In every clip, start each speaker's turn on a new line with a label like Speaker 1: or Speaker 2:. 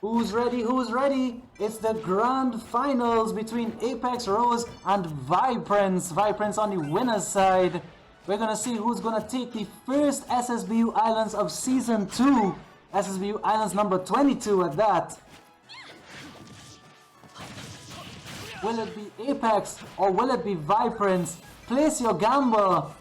Speaker 1: Who's ready? Who's ready? It's the grand finals between ApexRose and VibePrince. VibePrince on the winner's side. We're gonna see who's gonna take the first SSBU Islands of Season 2. SSBU Islands number 22 at that. Will it be Apex or will it be VibePrince? Place your gamble.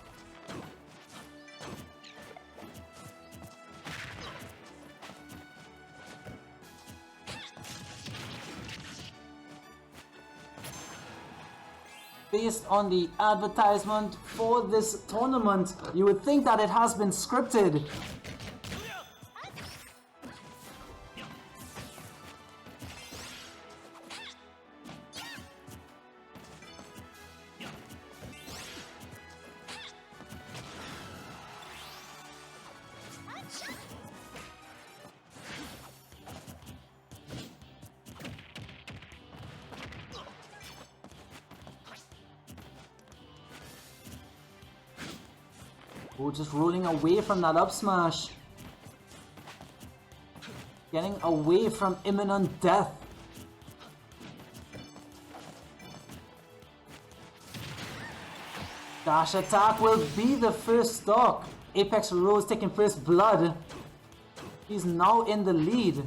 Speaker 1: Based on the advertisement for this tournament, you would think that it has been scripted. Oh, just rolling away from that up smash. Getting away from imminent death. Dash attack will be the first stock. ApexRose taking first blood. He's now in the lead.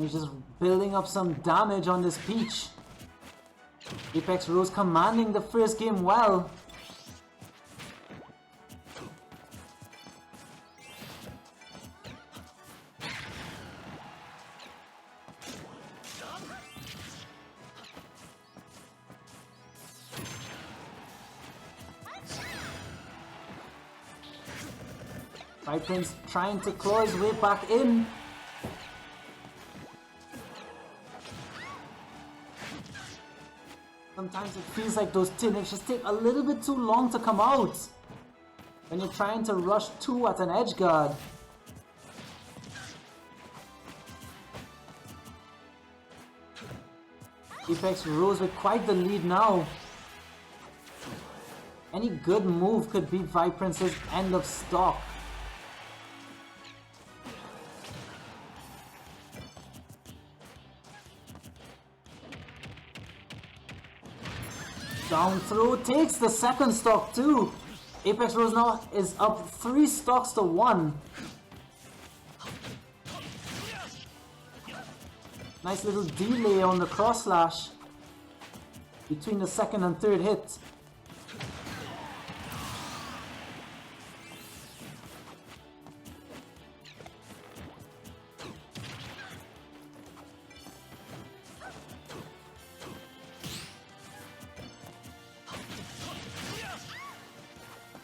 Speaker 1: He's just building up some damage on this Peach. ApexRose commanding the first game well. VibePrince trying to claw his way back in. Sometimes it feels like those turnips just take a little bit too long to come out when you're trying to rush two at an edge guard. ApexRose with quite the lead now. Any good move could be VibePrince's end of stock. Down throw takes the second stock too. ApexRose now is up 3 stocks to 1. Nice little delay on the cross slash between the second and third hit.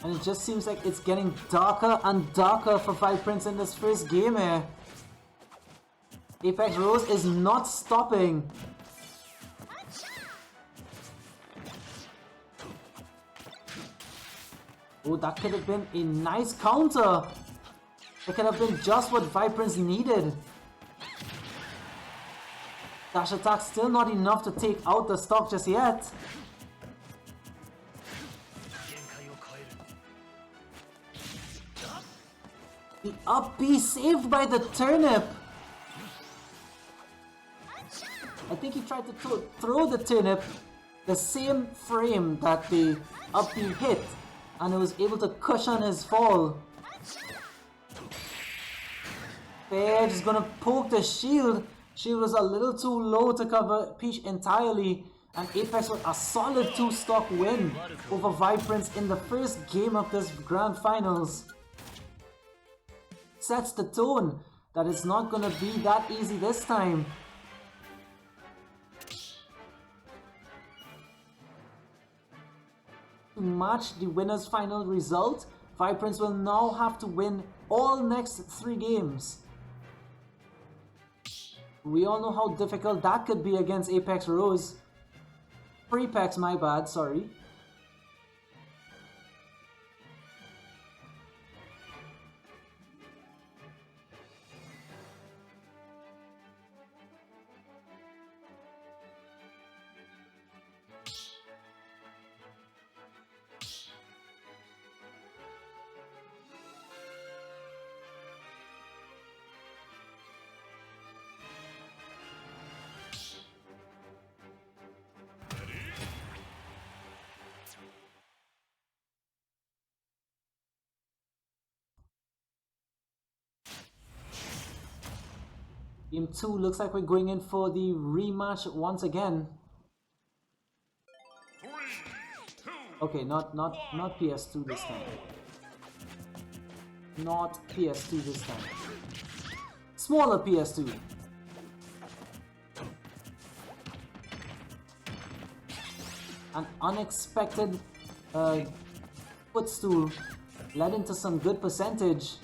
Speaker 1: And it just seems like it's getting darker and darker for VibePrince in this first game here. ApexRose is not stopping. Oh, that could have been a nice counter. It could have been just what VibePrince needed. Dash attack still not enough to take out the stock just yet. The up B saved by the turnip. I think he tried to throw the turnip the same frame that the up B hit, and it was able to cushion his fall. There, just gonna poke the shield. Shield was a little too low to cover Peach entirely, and Apex with a solid 2-stock win over VibePrince in the first game of this grand finals. Sets the tone that it's not gonna be that easy this time. To match the winner's final result, VibePrince will now have to win all next 3 games. We all know how difficult that could be against ApexRose. Prepex, my bad, sorry. Game 2 looks like we're going in for the rematch once again.
Speaker 2: 3, 2,
Speaker 1: Okay, not PS2 this time. Not PS2 this time. Smaller PS2. An unexpected footstool led into some good percentage.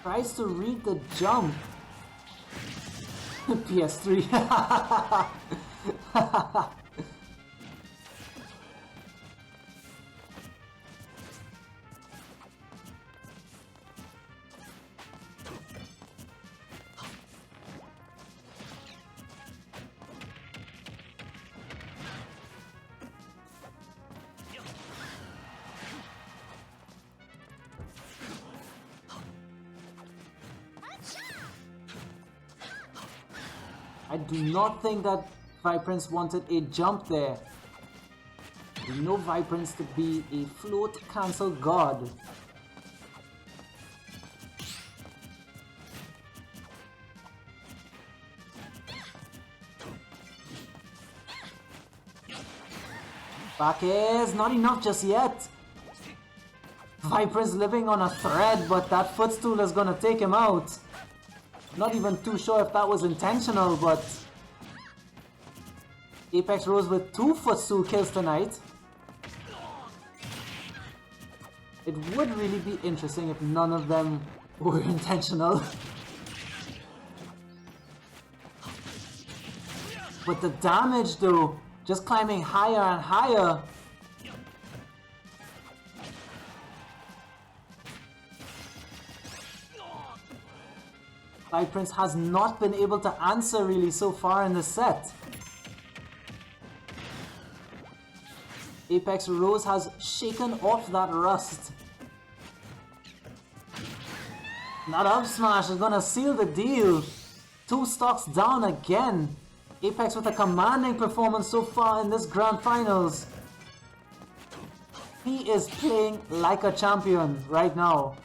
Speaker 1: Tries to read the jump. PS3. I do not think that VibePrince wanted a jump there. We know VibePrince to be a float cancel god. Back is not enough just yet. VibePrince living on a thread, but that footstool is gonna take him out. Not even too sure if that was intentional, but ApexRose with 2 footstool kills tonight. It would really be interesting if none of them were intentional. But the damage though, just climbing higher and higher. VibePrince has not been able to answer really so far in the set. ApexRose has shaken off that rust. That up smash is gonna seal the deal. 2 stocks down again. Apex with a commanding performance so far in this grand finals. He is playing like a champion right now.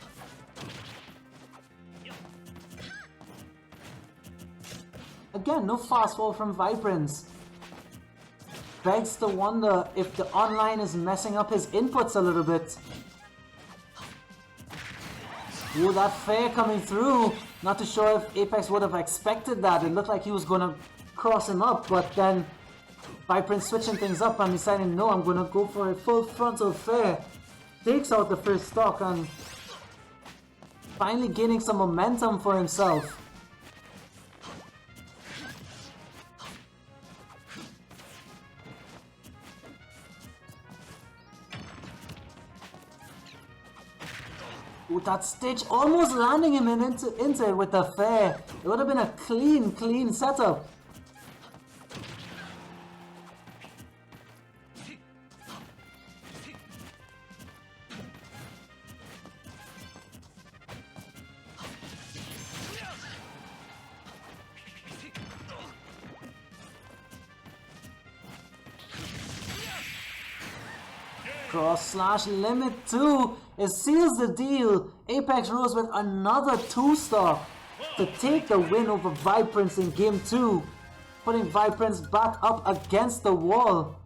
Speaker 1: Again, no fast fall from VibePrince. Begs to wonder if the online is messing up his inputs a little bit. Ooh, that fair coming through. Not too sure if Apex would have expected that. It looked like he was gonna cross him up, but then VibePrince switching things up and deciding, no, I'm gonna go for a full frontal fair. Takes out the first stock and finally gaining some momentum for himself. Ooh, that stitch almost landing him into it with the fair. It would have been a clean setup. Cross slash limit 2. It seals the deal. ApexRose with another 2 stock to take the win over VibePrince in game 2, putting VibePrince back up against the wall.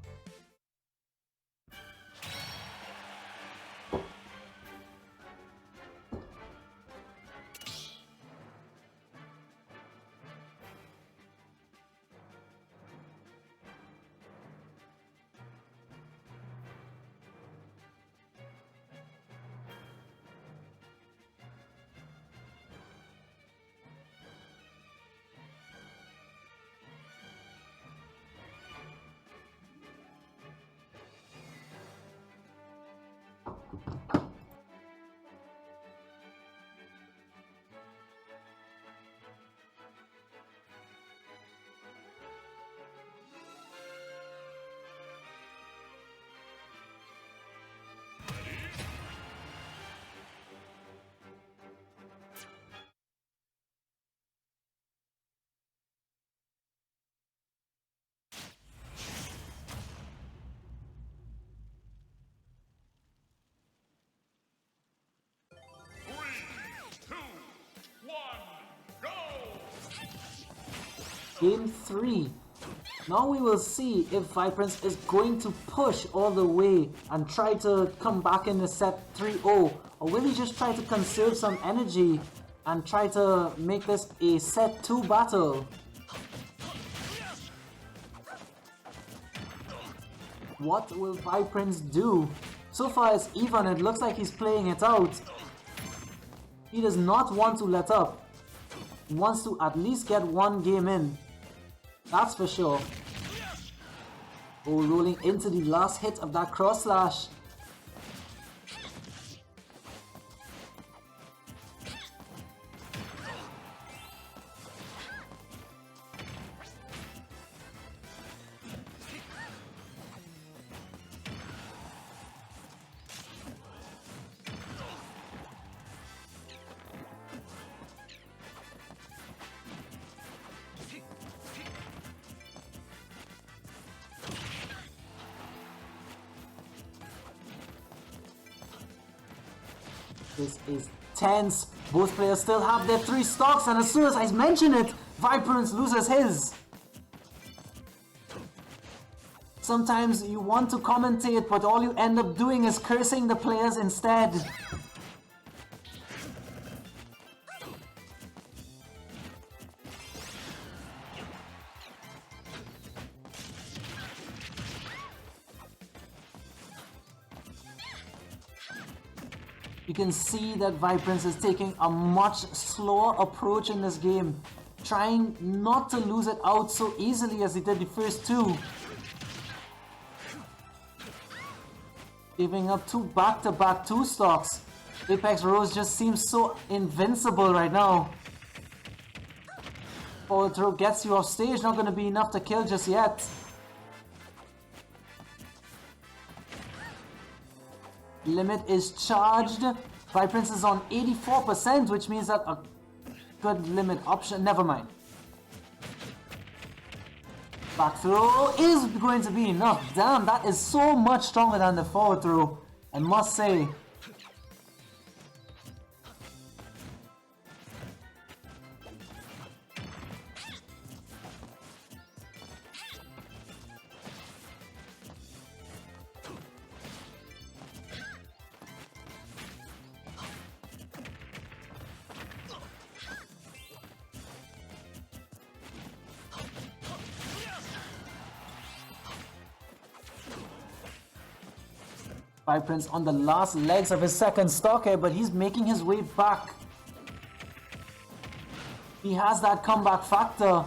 Speaker 1: Game 3. Now we will see if VibePrince is going to push all the way and try to come back in the set 3-0, or will he just try to conserve some energy and try to make this a set 2 battle? What will VibePrince do? So far it's even, it looks like he's playing it out. He does not want to let up. He wants to at least get one game in. That's for sure. Oh, rolling into the last hit of that cross slash. This is tense. Both players still have their 3 stocks, and as soon as I mention it, VibePrince loses his. Sometimes you want to commentate, but all you end up doing is cursing the players instead. You can see that VibePrince is taking a much slower approach in this game, trying not to lose it out so easily as he did the first 2. Giving up 2 back-to-back 2 stocks. ApexRose just seems so invincible right now. Forward throw gets you off stage, not going to be enough to kill just yet. Limit is charged. VibePrince is on 84%, which means that a good limit option. Never mind. Back throw is going to be enough. Damn, that is so much stronger than the forward throw, I must say. VibePrince on the last legs of his second stock here, but he's making his way back. He has that comeback factor,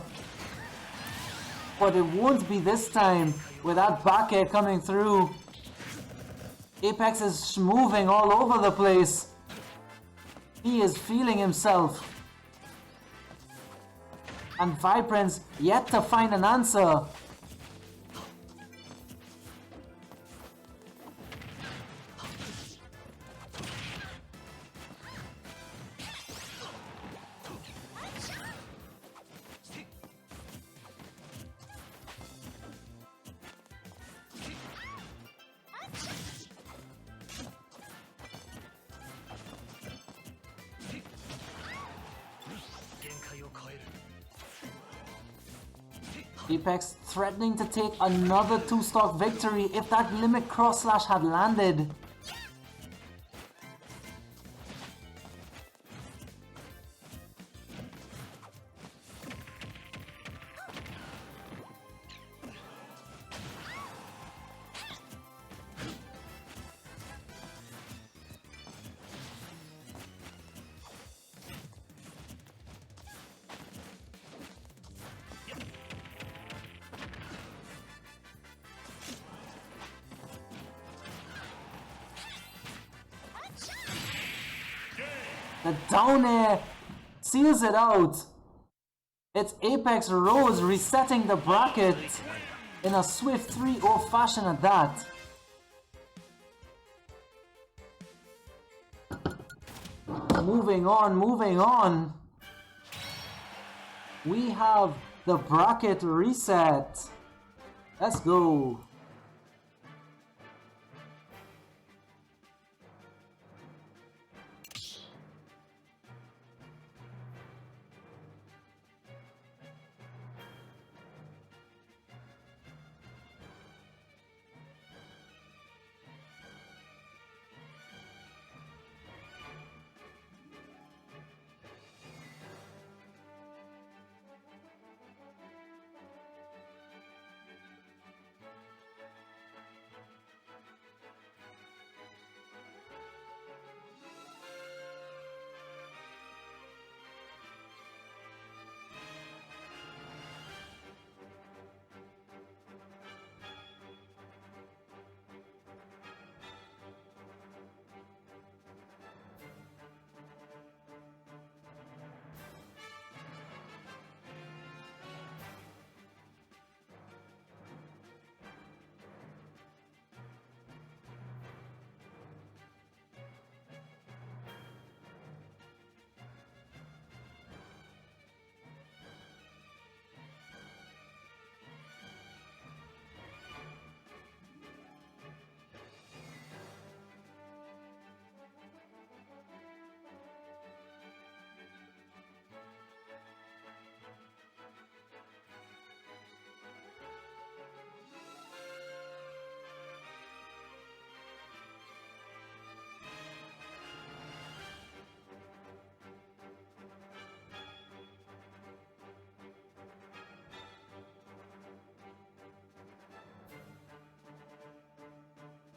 Speaker 1: but it won't be this time with that back air coming through. Apex is moving all over the place. He is feeling himself. And VibePrince yet to find an answer. Apex threatening to take another 2-stock victory if that limit cross slash had landed. The down air seals it out. It's ApexRose resetting the bracket in a swift 3-0 fashion at that. Moving on, moving on. We have the bracket reset. Let's go.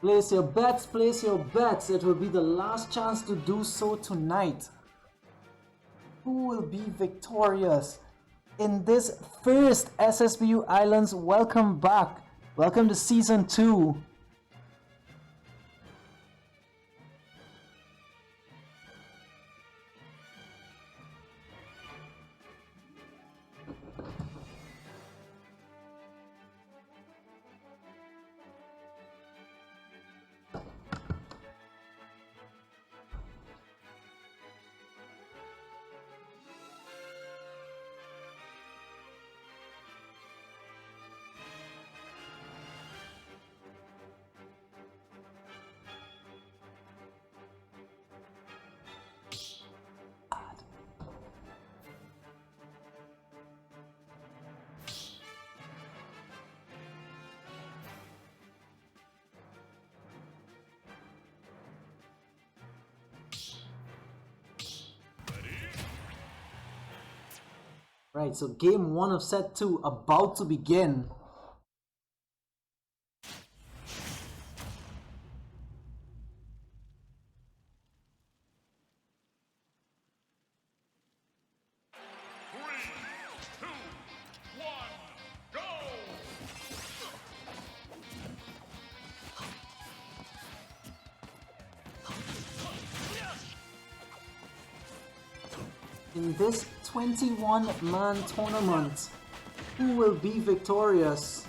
Speaker 1: Place your bets, place your bets. It will be the last chance to do so tonight. Who will be victorious in this first SSBU Islands? Welcome back. Welcome to Season 2. Right, so game 1 of set 2 about to begin. In this 21-man tournament, who will be victorious?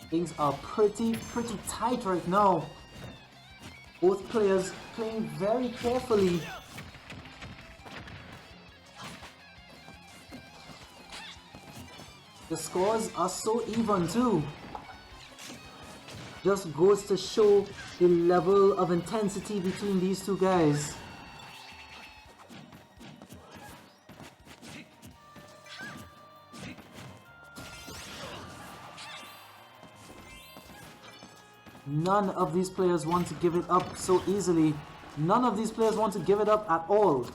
Speaker 1: Things are pretty tight right now. Both players playing very carefully. The scores are so even too. Just goes to show the level of intensity between these two guys. None of these players want to give it up so easily. None of these players want to give it up at all.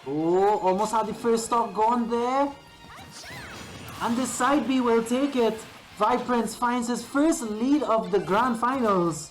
Speaker 1: Oh, almost had the first stock gone there. And the side B will take it. VibePrince finds his first lead of the Grand Finals.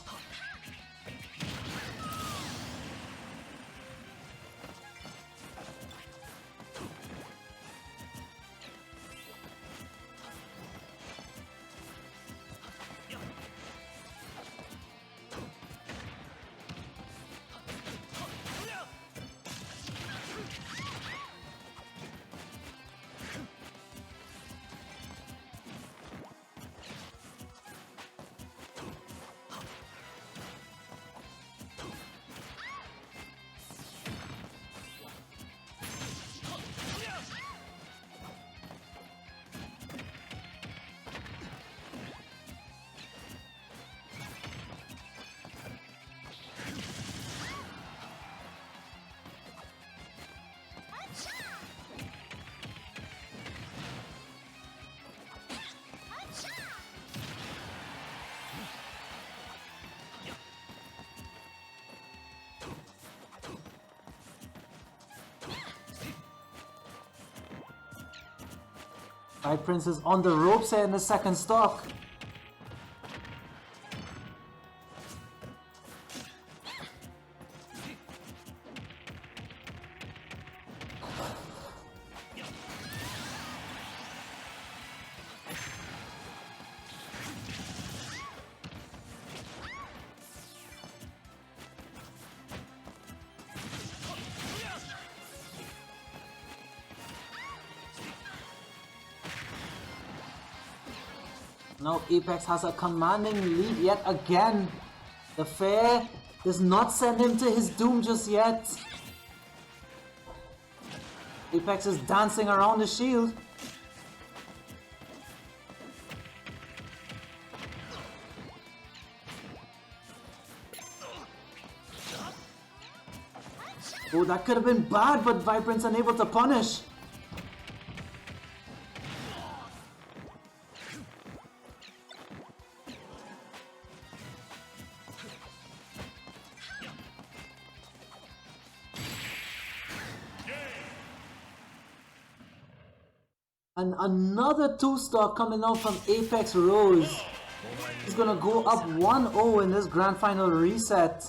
Speaker 1: VibePrince is on the ropes here in the second stock. Now Apex has a commanding lead yet again. The fair Does not send him to his doom just yet. Apex is dancing around the shield. Oh, that could have been bad, but VibePrince unable to punish. And another 2-star coming out from ApexRose. He's gonna go up 1-0 in this grand final reset.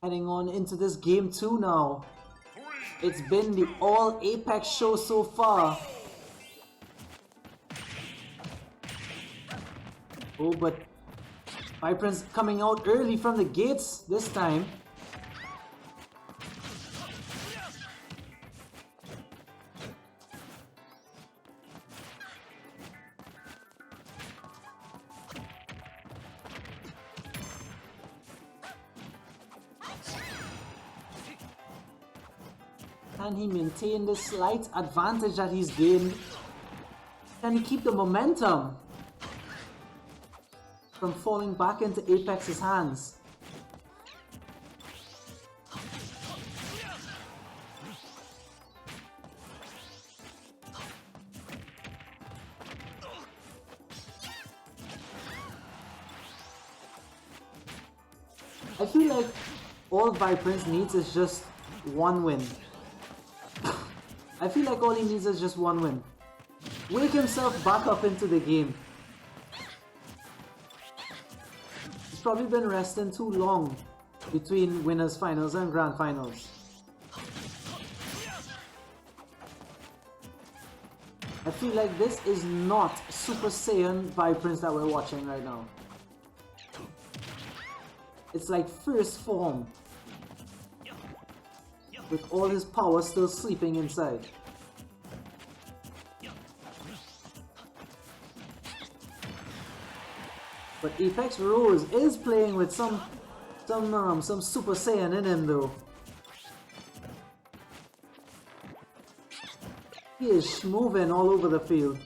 Speaker 1: Heading on into this game 2 now. It's been the all Apex show so far. Oh, but VibePrince coming out early from the gates this time. Can he maintain the slight advantage that he's gained? Can he keep the momentum from falling back into Apex's hands? I feel like all VibePrince needs is just one win. I feel like all he needs is just one win. Wake himself back up into the game. He's probably been resting too long between winners finals and grand finals. I feel like this is not Super Saiyan VibePrince that we're watching right now. It's like first form, with all his power still sleeping inside. But ApexRose is playing with some Super Saiyan in him though. He is moving all over the field.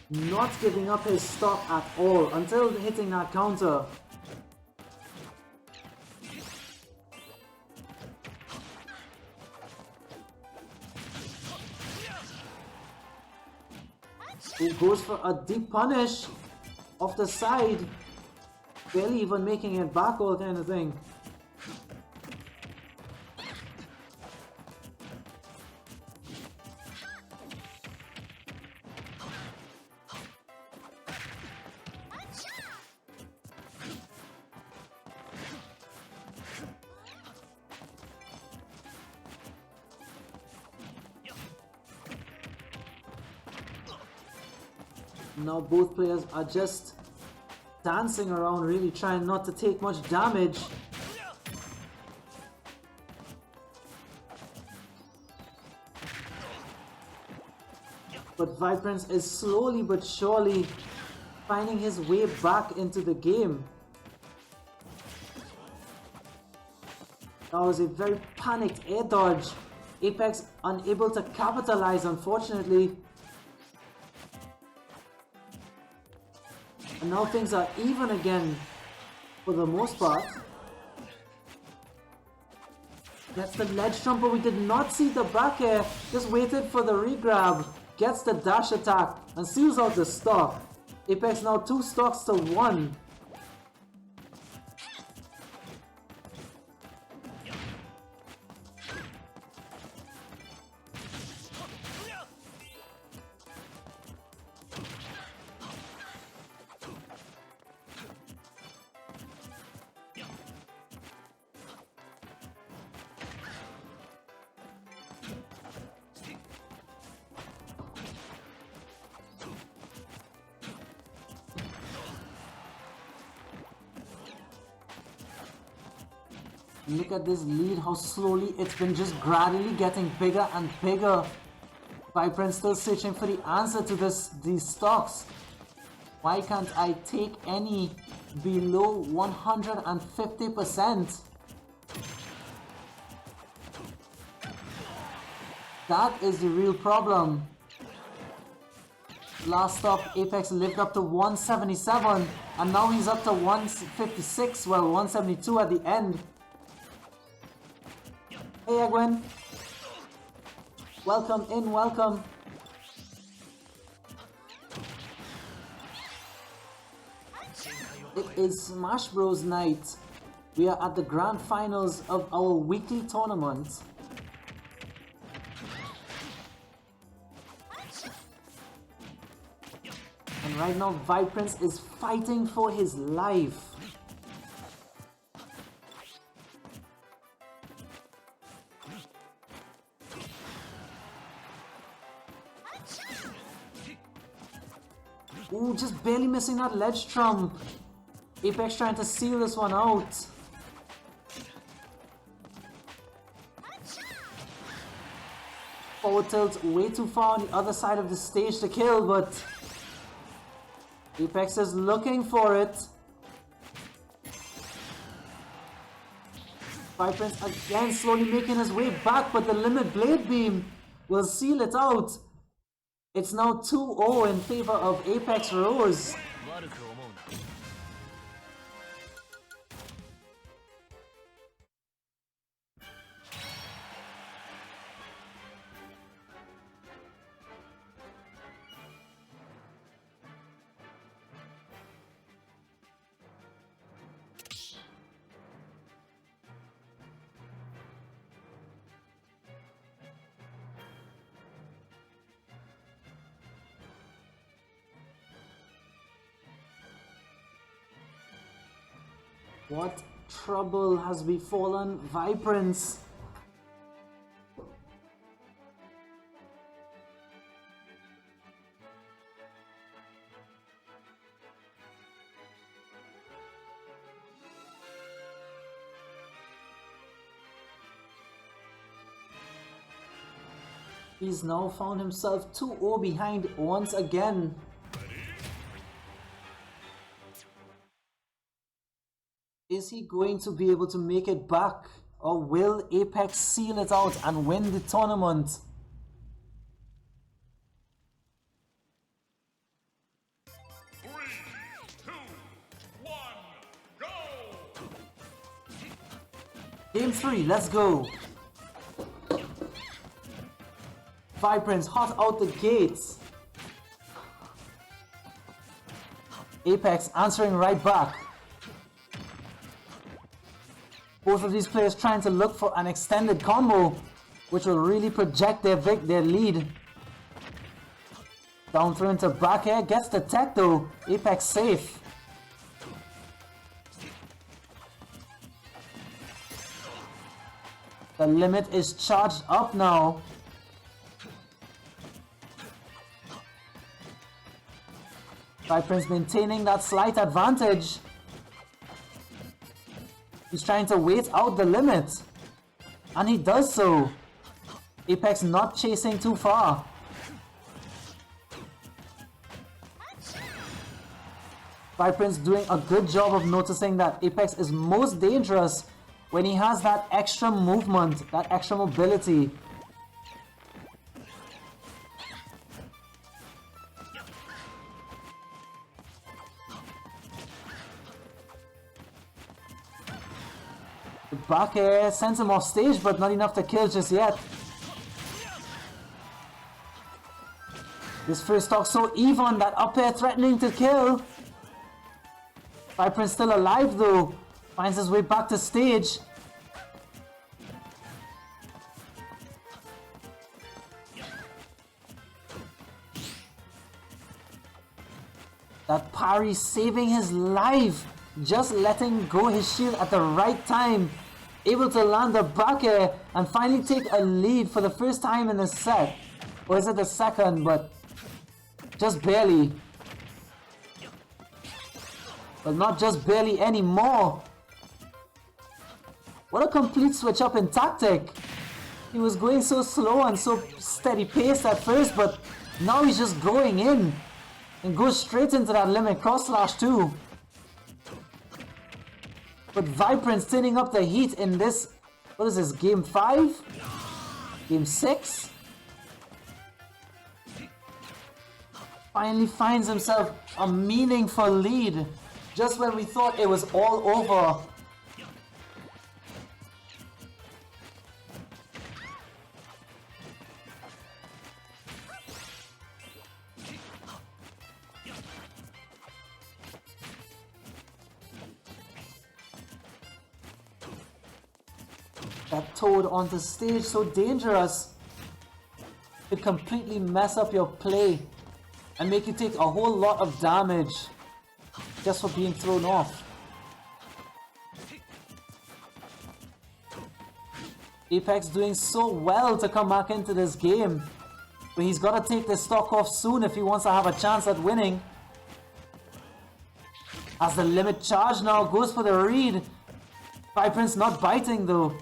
Speaker 1: Not giving up his stock at all until hitting that counter. He goes for a deep punish off the side, barely even making it back, all kind of thing. Now both players are just dancing around, really trying not to take much damage. But VibePrince is slowly but surely finding his way back into the game. That was a very panicked air dodge Apex unable to capitalize, unfortunately. And now things are even again for the most part. Gets the ledge jump, but we did not see the back air. Just waited for the regrab. Gets the dash attack and seals out the stock. Apex now 2 stocks to 1. Look at this lead, how slowly it's been just gradually getting bigger and bigger. VibePrince still searching for the answer to these stocks. Why can't I take any below 150%? That is the real problem. Last stop, Apex lived up to 177 and now he's up to 156, well 172 at the end. Hey Egwin, welcome in, welcome. It is Smash Bros night. We are at the grand finals of our weekly tournament. And right now VibePrince is fighting for his life. Ooh, just barely missing that ledge trump. Apex trying to seal this one out. Forward tilt way too far on the other side of the stage to kill, but Apex is looking for it. VibePrince again slowly making his way back, but the limit blade beam will seal it out. It's now 2-0 in favor of ApexRose. What trouble has befallen VibePrince? He's now found himself 2-0 behind once again. Is he going to be able to make it back, or will Apex seal it out and win the tournament?
Speaker 2: Three, two, one, go!
Speaker 1: Game 3, let's go! VibePrince hot out the gates. Apex answering right back. Both of these players trying to look for an extended combo, which will really project their lead. Down throw into back air, gets the tech though. Apex safe. The limit is charged up now. VibePrince maintaining that slight advantage. He's trying to wait out the limit. And he does so. Apex not chasing too far. VibePrince doing a good job of noticing that Apex is most dangerous when he has that extra movement, that extra mobility. The back air sends him off stage, but not enough to kill just yet. This first stock so even, that up air threatening to kill. VibePrince still alive though. Finds his way back to stage. That parry saving his life. Just letting go his shield at the right time. Able to land the back air and finally take a lead for the first time in the set. Or is it the second, but just barely. But not just barely anymore. What a complete switch up in tactic. He was going so slow and so steady paced at first, but now he's just going in. And goes straight into that limit cross slash too. But VibePrince turning up the heat in this, what is this, game 5? Game 6? Finally finds himself a meaningful lead. Just when we thought it was all over. That Toad onto stage, so dangerous. It completely mess up your play and make you take a whole lot of damage just for being thrown off. Apex doing so well to come back into this game, but he's got to take this stock off soon if he wants to have a chance at winning. As the limit charge now goes for the read. VibePrince not biting though.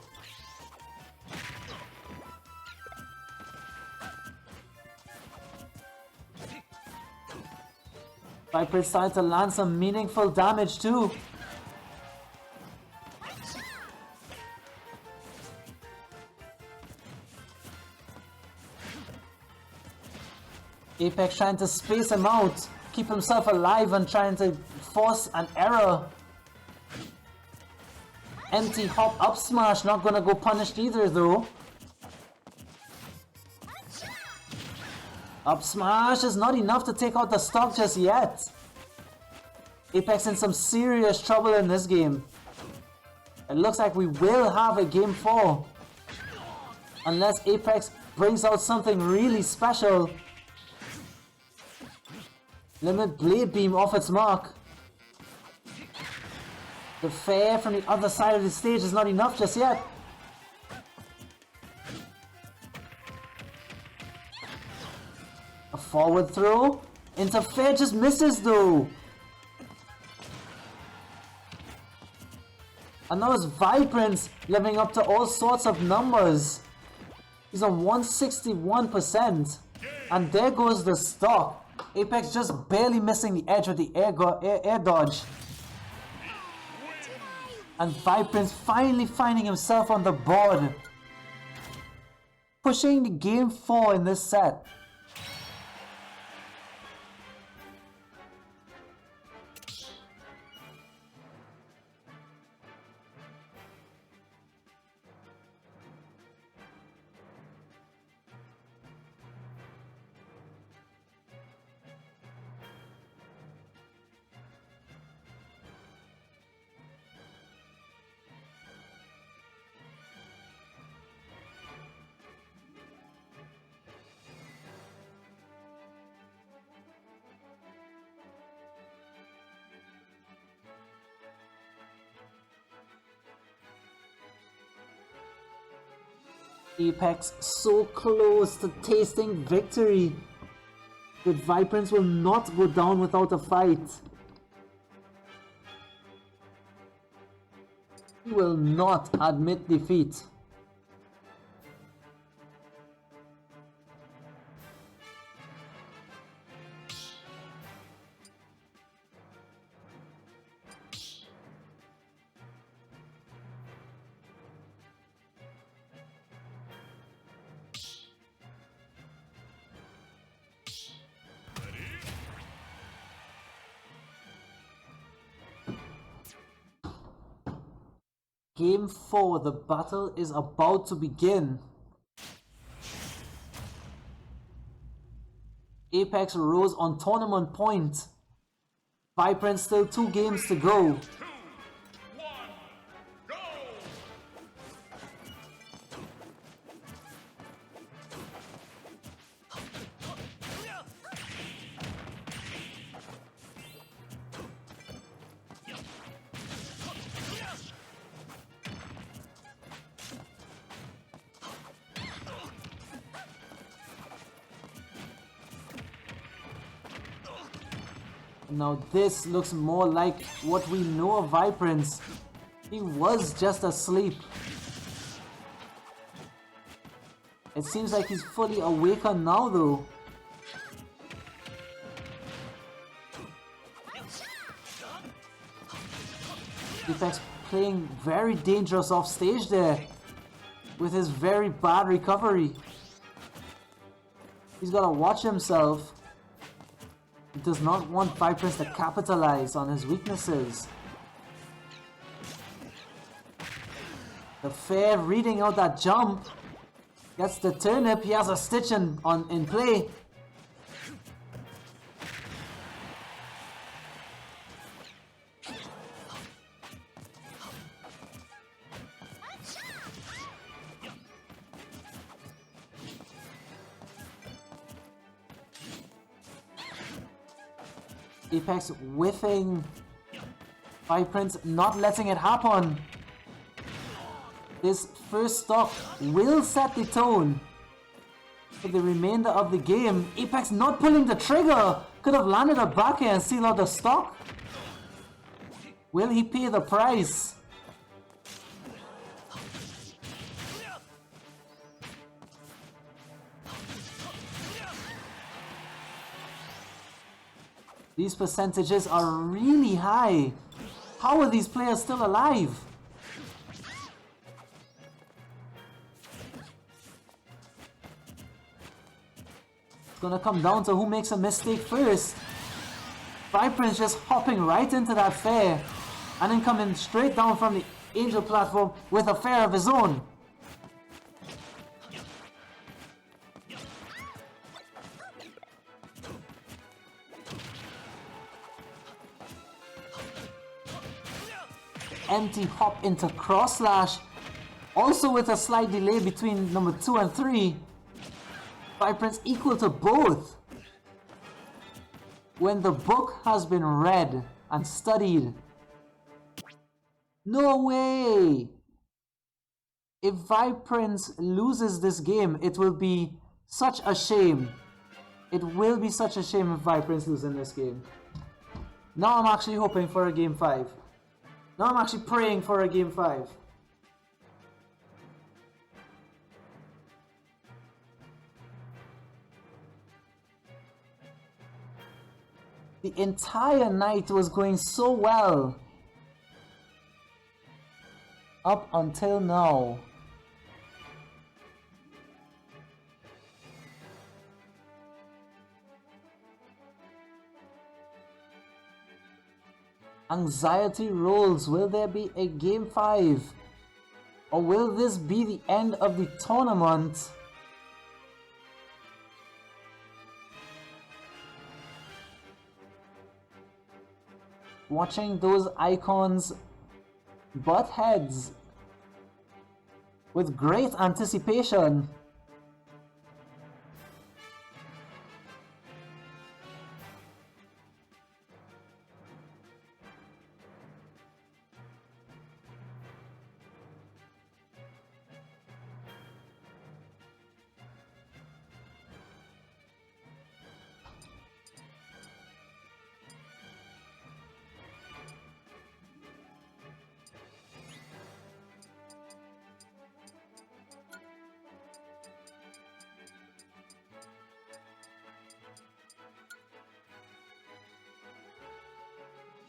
Speaker 1: VibePrince starting to land some meaningful damage too. Apex trying to space him out, keep himself alive and trying to force an error. Empty hop up smash, not gonna go punished either though. Up smash is not enough to take out the stock just yet. Apex in some serious trouble in this game. It looks like we will have a game 4. Unless Apex brings out something really special. Limit Blade Beam off its mark. The fair from the other side of the stage is not enough just yet. A forward throw into fair, just misses though. And now it's VibePrince living up to all sorts of numbers. He's on 161%. And there goes the stock. Apex just barely missing the edge with the air dodge. And VibePrince finally finding himself on the board. Pushing the game 4 in this set. Apex so close to tasting victory. But VibePrince will not go down without a fight. He will not admit defeat. Game 4, the battle is about to begin. ApexRose on tournament point. VibePrince still 2 games to go.
Speaker 2: 2, 1, go!
Speaker 1: Now this looks more like what we know of VibePrince. He was just asleep. It seems like he's fully awakened now though. Apex playing very dangerous off stage there with his very bad recovery. He's gotta watch himself. He does not want VibePrince to capitalize on his weaknesses. The fair reading out that jump. Gets the turnip, he has a stitch in play. Apex whiffing. VibePrince not letting it happen. This first stock will set the tone for the remainder of the game. Apex not pulling the trigger. Could have landed a back air and sealed out the stock. Will he pay the price? These percentages are really high. How are these players still alive? It's gonna come down to who makes a mistake first. VibePrince just hopping right into that fair and then coming straight down from the Angel platform with a fair of his own. Empty hop into cross slash, also with a slight delay between number 2 and 3. VibePrince equal to both. When the book has been read and studied. No way! If VibePrince loses this game, it will be such a shame. It will be such a shame if VibePrince loses this game. Now I'm actually hoping for a game 5. Now I'm actually praying for a game 5. The entire night was going so well. Up until now. Anxiety rolls. Will there be a game 5? Or will this be the end of the tournament? Watching those icons butt heads with great anticipation.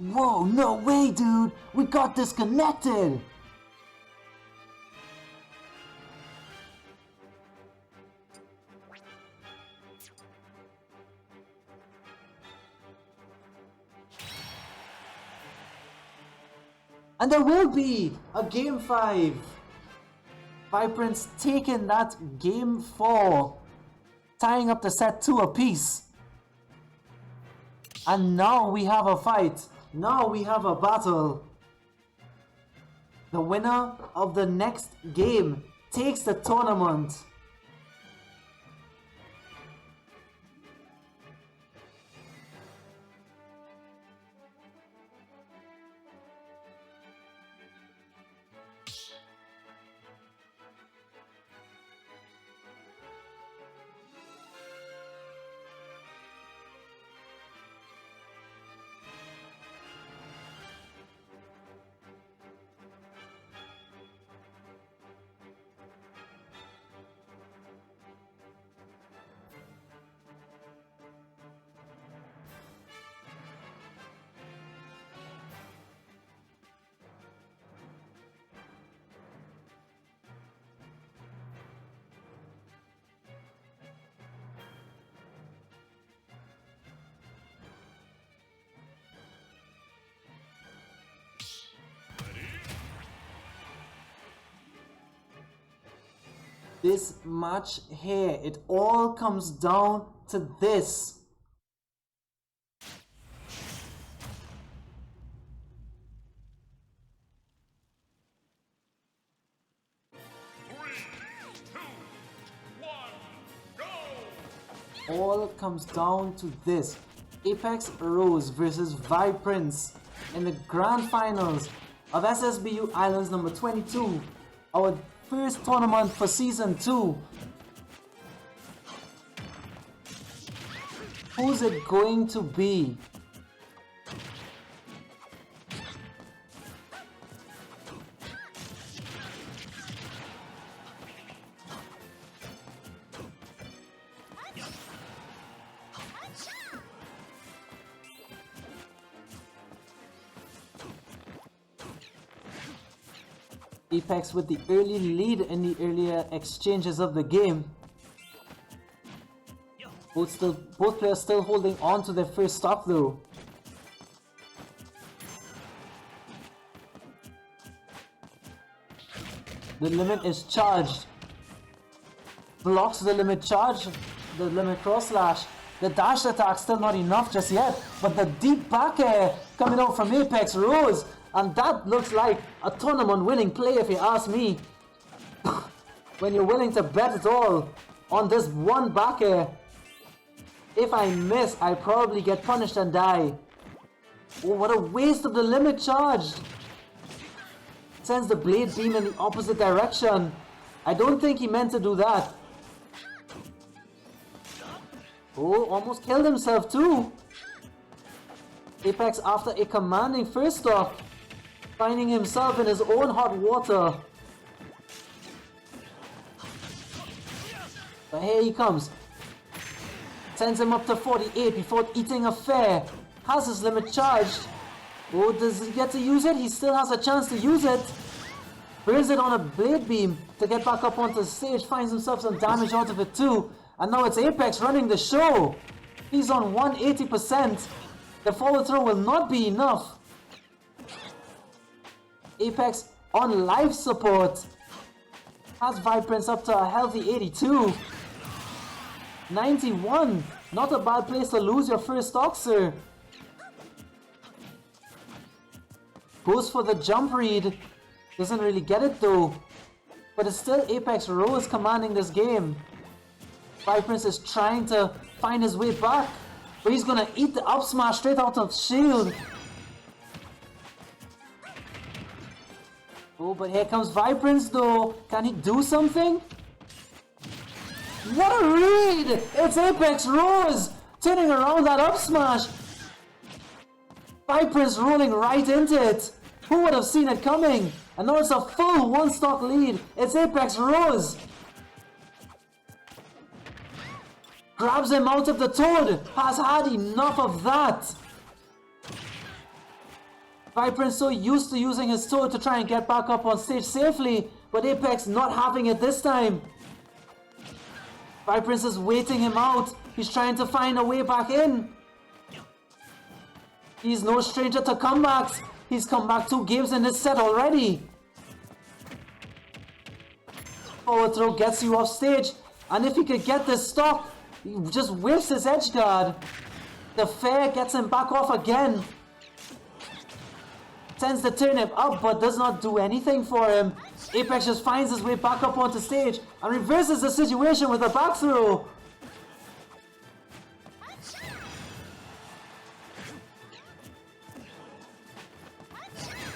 Speaker 1: Whoa, no way, dude! We got disconnected! And there will be a Game 5. VibePrince taking that Game 4. Tying up the set 2 apiece. And now we have a fight. Now we have a battle. The winner of the next game takes the tournament. This match here, it all comes down to this. All comes down to this. ApexRose versus VibePrince in the grand finals of SSBU Islands number 22. Our first tournament for season 2. Who's it going to be? Apex with the early lead in the earlier exchanges of the game. Both players still holding on to their first stock though. The limit is charged. Blocks the limit charge, the limit cross slash. The dash attack still not enough just yet, but the deep back air coming out from ApexRose. And that looks like a tournament winning play if you ask me. When you're willing to bet it all on this one back air. If I miss, I probably get punished and die. Oh, what a waste of the limit charge. Sends the blade beam in the opposite direction. I don't think he meant to do that. Oh, almost killed himself too. Apex after a commanding first stock, finding himself in his own hot water. But here he comes. Sends him up to 48 before eating a fair. Has his limit charged. Oh, does he get to use it? He still has a chance to use it. Burns it on a blade beam to get back up onto the stage. Finds himself some damage out of it too. And now it's Apex running the show. He's on 180%. The follow through will not be enough. Apex on life support has VibePrince up to a healthy 82. 91. Not a bad place to lose your first stock, sir. Goes for the jump read. Doesn't really get it though. But it's still ApexRose commanding this game. VibePrince is trying to find his way back. But he's gonna eat the up smash straight out of shield. Oh, but here comes VibePrince though. Can he do something? What a read! It's ApexRose turning around that up smash. VibePrince rolling right into it. Who would have seen it coming? And now it's a full one stock lead. It's ApexRose. Grabs him out of the toad. Has had enough of that. VibePrince so used to using his toad to try and get back up on stage safely, but Apex not having it this time. VibePrince is waiting him out. He's trying to find a way back in. He's no stranger to comebacks. He's come back 2 games in this set already. Forward throw gets you off stage. And if he could get this stock, he just whiffs his edge guard. The fair gets him back off again. Tends to turn him up but does not do anything for him. Apex just finds his way back up onto stage and reverses the situation with a back throw.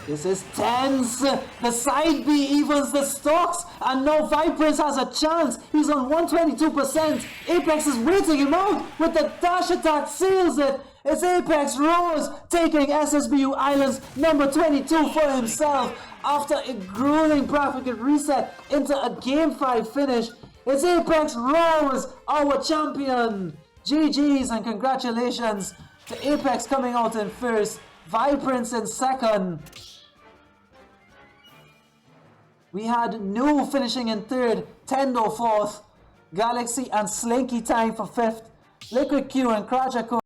Speaker 1: This is tense. The side B evens the stocks, and now VibePrince has a chance. He's on 122%. Apex is waiting him out with the dash attack, seals it. It's ApexRose taking SSBU Islands number 22 for himself after a grueling bracket reset into a Game 5 finish. It's ApexRose, our champion. GG's and congratulations to Apex coming out in first, VibePrince in second. We had New finishing in third, Tendo fourth, Galaxy and Slinky tying for fifth, Liquid Q and Kraja